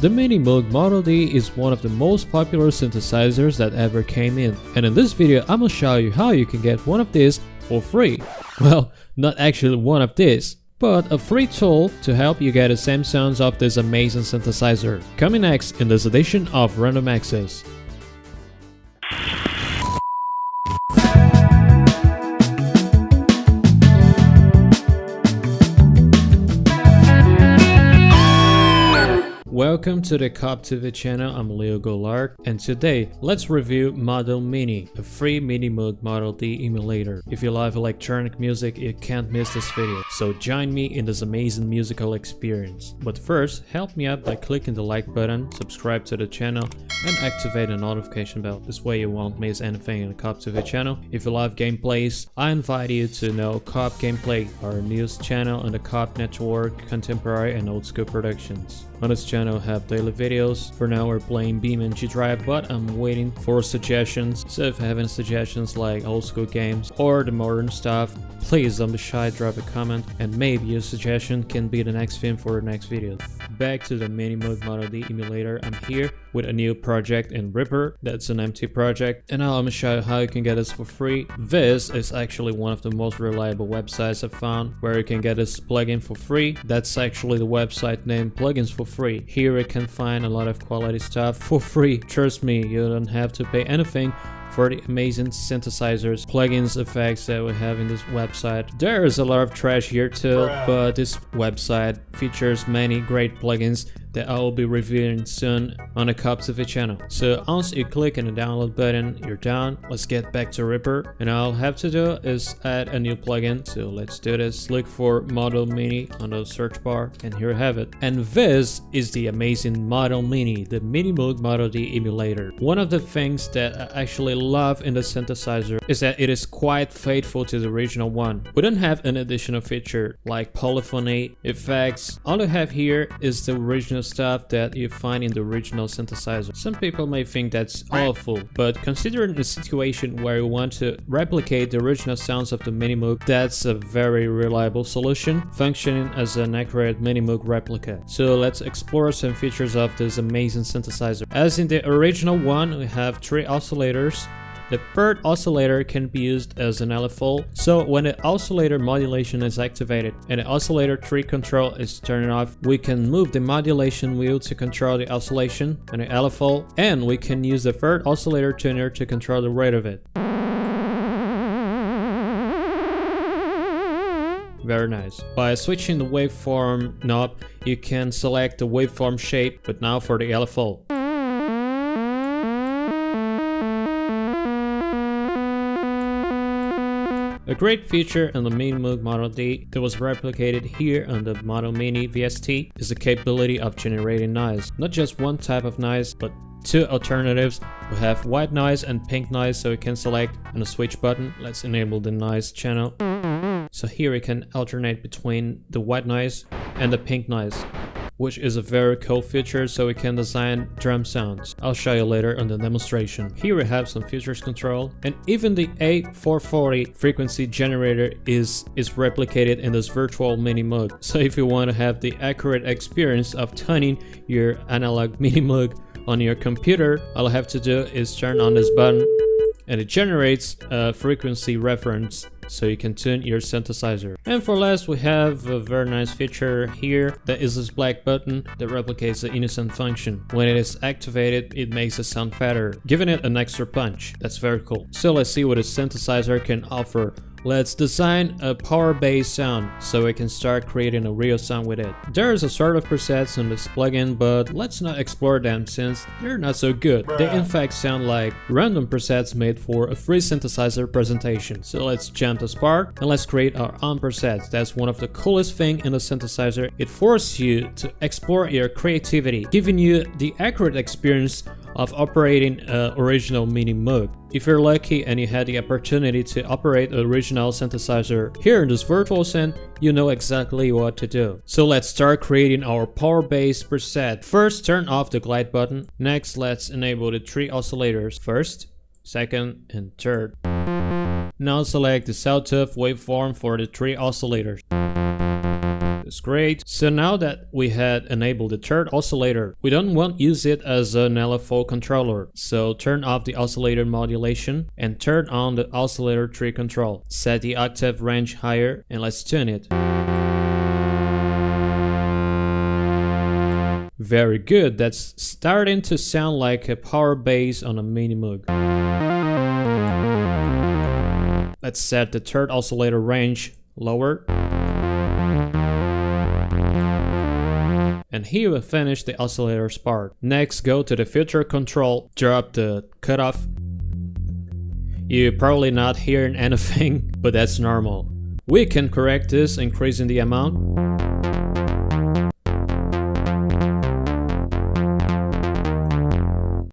The Minimoog Model D is one of the most popular synthesizers that ever came in, and in this video I'm gonna show you how you can get one of these for free. Well, not actually one of these, but a free tool to help you get the same sounds of this amazing synthesizer. Coming next in this edition of Random Access. Welcome to the Cop TV channel. I'm Leo Goulart, and today let's review Model Mini, a free Minimoog Model D emulator. If you love electronic music, you can't miss this video, so join me in this amazing musical experience. But first, help me out by clicking the like button, subscribe to the channel, and activate the notification bell. This way you won't miss anything in the Cop TV channel. If you love gameplays, I invite you to know Cop Gameplay, our news channel on the Cop network, contemporary and old school productions. On this channel I have daily videos. For now we're playing Beam and G-Drive, but I'm waiting for suggestions. So if you have any suggestions like old school games or the modern stuff, please don't be shy, drop a comment, and maybe your suggestion can be the next theme for the next video. Back to the Minimoog Model D emulator. I'm here with a new project in Reaper. That's an empty project, and now I'm gonna show you how you can get this for free. This is actually one of the most reliable websites I've found where you can get this plugin for free. That's actually the website named Plugins for Free. Here you can find a lot of quality stuff for free. Trust me, you don't have to pay anything for the amazing synthesizers, plugins, effects that we have in this website. There's a lot of trash here too, but this website features many great plugins that I will be reviewing soon on the Cop TV channel. So once you click on the download button, you're done. Let's get back to Reaper, and all I'll have to do is add a new plugin. So let's do this. Look for Model Mini on the search bar, and here you have it. And this is the amazing Model Mini, the Minimoog Model D emulator. One of the things that I actually love in the synthesizer is that it is quite faithful to the original one. We don't have an additional feature like polyphony, effects. All I have here is the original stuff that you find in the original synthesizer. Some people may think that's awful, but considering the situation where you want to replicate the original sounds of the Minimoog, that's a very reliable solution, functioning as an accurate Minimoog replica. So let's explore some features of this amazing synthesizer. As in the original one, we have 3 oscillators. The third oscillator can be used as an LFO, so when the oscillator modulation is activated and the oscillator tree control is turned off, we can move the modulation wheel to control the oscillation and the LFO, and we can use the third oscillator tuner to control the rate of it. Very nice. By switching the waveform knob, you can select the waveform shape, but now for the LFO. A great feature in the Minimoog Model D that was replicated here on the Model Mini VST is the capability of generating noise. Not just one type of noise, but 2 alternatives. We have white noise and pink noise, so we can select on the switch button. Let's enable the noise channel. So here we can alternate between the white noise and the pink noise, which is a very cool feature, so we can design drum sounds. I'll show you later on the demonstration. Here we have some features control, and even the A440 frequency generator is replicated in this virtual Minimoog. So if you want to have the accurate experience of tuning your analog Minimoog on your computer, all I have to do is turn on this button, and it generates a frequency reference so you can tune your synthesizer. And for last, we have a very nice feature here. That is this black button that replicates the innocent function. When it is activated, it makes the sound fatter, giving it an extra punch. That's very cool. So let's see what a synthesizer can offer. Let's design a power bass sound so we can start creating a real sound with it. There's a sort of presets in this plugin, but let's not explore them since they're not so good. They in fact sound like random presets made for a free synthesizer presentation. So let's jump this part and let's create our own presets. That's one of the coolest things in the synthesizer. It forces you to explore your creativity, giving you the accurate experience of operating an original Minimoog. If you're lucky and you had the opportunity to operate an original synthesizer here in this virtual synth, you know exactly what to do. So let's start creating our power bass preset. First, turn off the glide button. Next, let's enable the 3 oscillators. First, second, and third. Now select the sawtooth waveform for the 3 oscillators. That's great. So now that we had enabled the third oscillator, we don't want to use it as an LFO controller. So turn off the oscillator modulation and turn on the oscillator tree control. Set the octave range higher and let's tune it. Very good, that's starting to sound like a power bass on a Minimoog. Let's set the third oscillator range lower. And here we finish the oscillator's part. Next, go to the filter control, drop the cutoff. You're probably not hearing anything, but that's normal. We can correct this increasing the amount.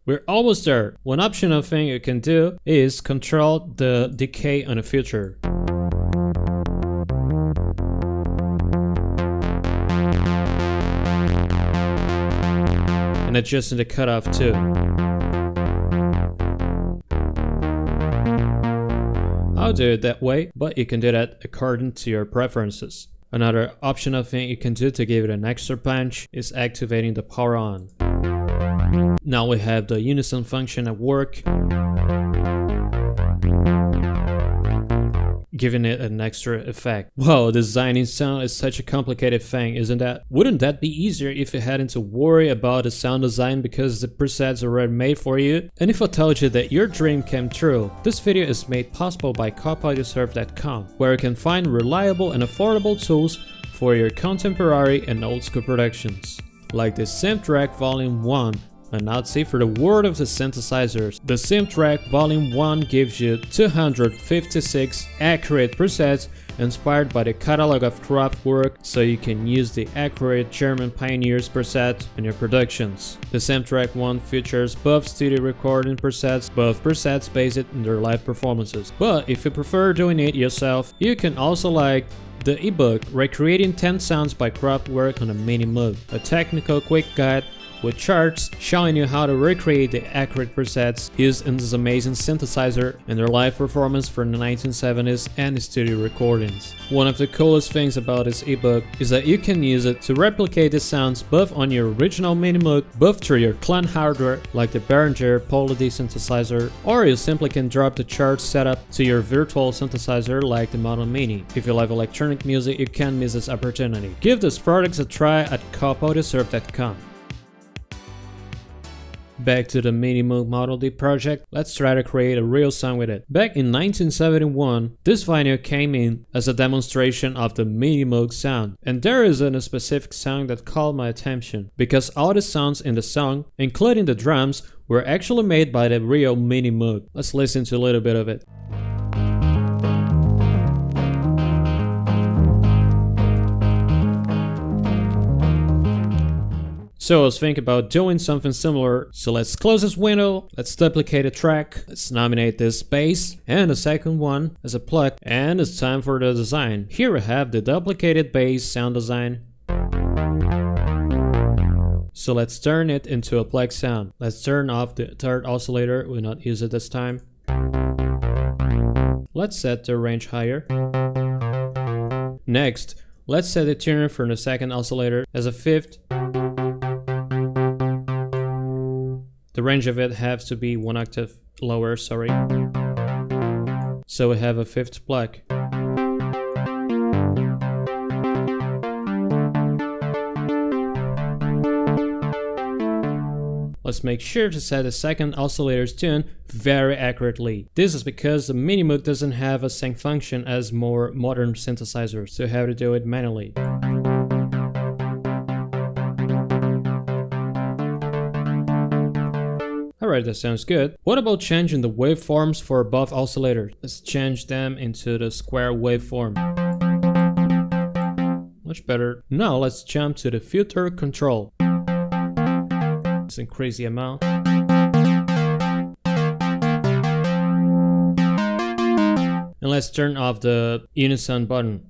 We're almost there. One optional thing you can do is control the decay on a filter. And adjusting the cutoff too. I'll do it that way, but you can do that according to your preferences. Another optional thing you can do to give it an extra punch is activating the power on. Now we have the unison function at work, giving it an extra effect. Wow, designing sound is such a complicated thing, isn't that? Wouldn't that be easier if you hadn't to worry about the sound design because the presets are already made for you? And if I told you that your dream came true? This video is made possible by copaudioserve.com, where you can find reliable and affordable tools for your contemporary and old school productions, like the Synth Volume 1. And now see for the world of the synthesizers. The Synth Volume 1 gives you 256 accurate presets inspired by the catalog of Kraftwerk, so you can use the accurate German pioneers presets in your productions. The Synth 1 features both studio recording presets, both presets based on their live performances. But if you prefer doing it yourself, you can also like the ebook Recreating 10 Sounds by Kraftwerk on a Minimoog, a technical quick guide with charts showing you how to recreate the accurate presets used in this amazing synthesizer in their live performance from the 1970s and studio recordings. One of the coolest things about this ebook is that you can use it to replicate the sounds both on your original Minimoog, both through your clone hardware like the Behringer Poly D synthesizer, or you simply can drop the chart setup to your virtual synthesizer like the Model Mini. If you love electronic music, you can't miss this opportunity. Give these products a try at copaudioserve.com. Back to the Minimoog Model D project, let's try to create a real song with it. Back in 1971, this vinyl came in as a demonstration of the Minimoog sound, and there is a specific song that called my attention, because all the sounds in the song, including the drums, were actually made by the real Minimoog. Let's listen to a little bit of it. So I was thinking about doing something similar, so let's close this window, let's duplicate a track, let's nominate this bass, and the second one as a plug, and it's time for the design. Here we have the duplicated bass sound design. So let's turn it into a plug sound. Let's turn off the third oscillator, we'll not use it this time. Let's set the range higher. Next, let's set the tuner for the second oscillator as a fifth. The range of it has to be one octave lower, sorry. So we have a fifth plug. Let's make sure to set the second oscillator's tune very accurately. This is because the Minimoog doesn't have a sync function as more modern synthesizers, so you have to do it manually. Alright, that sounds good. What about changing the waveforms for both oscillators? Let's change them into the square waveform. Much better. Now let's jump to the filter control. Let's increase the amount. And let's turn off the unison button.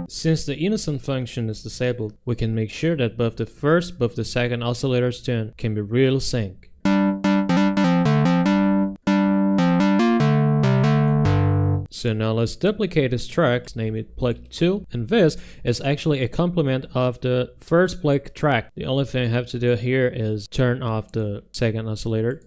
Since the unison function is disabled, we can make sure that both the first, both the second oscillator's tune can be real sync. So now let's duplicate this track, name it plug 2, and this is actually a complement of the first plug track. The only thing I have to do here is turn off the second oscillator.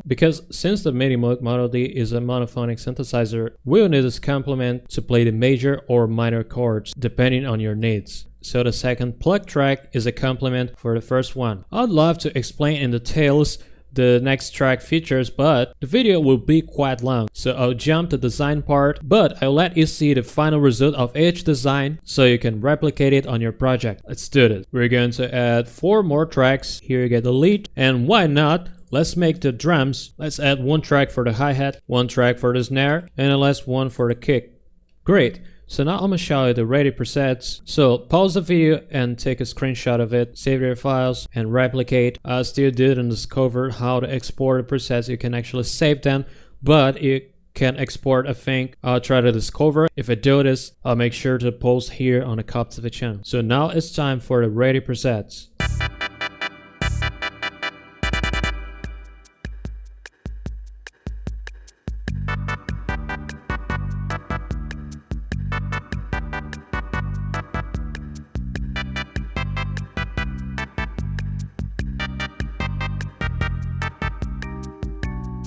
Because since the Minimoog Model D is a monophonic synthesizer, we'll need this complement to play the major or minor chords depending on your needs. So the second plug track is a complement for the first one. I'd love to explain in details the next track features, but the video will be quite long, so I'll jump the design part, but I'll let you see the final result of each design so you can replicate it on your project. Let's do this. We're going to add 4 more tracks. Here you get the lead, and why not? Let's make the drums. Let's add 1 track for the hi-hat, 1 track for the snare, and a last one for the kick. Great. So now I'm gonna show you the ready presets. So pause the video and take a screenshot of it, save your files and replicate. I still didn't discover how to export the presets. You can actually save them, but you can export a thing. I'll try to discover. If I do this, I'll make sure to post here on the Kraftwerk channel. So now it's time for the ready presets.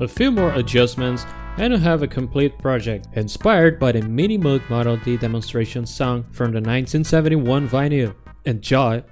A few more adjustments and you have a complete project inspired by the Minimoog Model D demonstration song from the 1971 vinyl. Enjoy!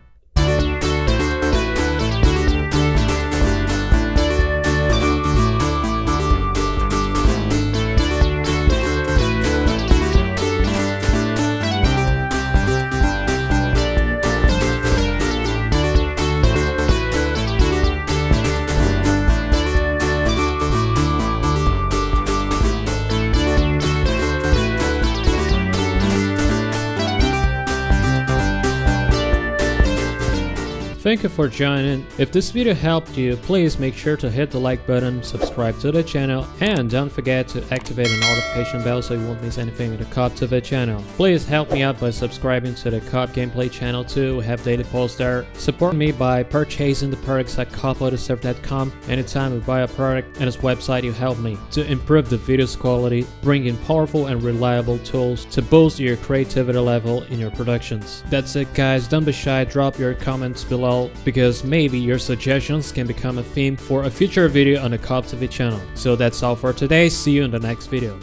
Thank you for joining. If this video helped you, please make sure to hit the like button, subscribe to the channel, and don't forget to activate the notification bell so you won't miss anything in the Kraftwerk channel. Please help me out by subscribing to the Kraft Gameplay channel too. We have daily posts there. Support me by purchasing the products at KraftWerk.com. Anytime you buy a product on this website, you help me to improve the video's quality, bring in powerful and reliable tools to boost your creativity level in your productions. That's it guys, don't be shy, drop your comments below, because maybe your suggestions can become a theme for a future video on the Kraftwerk channel. So that's all for today, see you in the next video.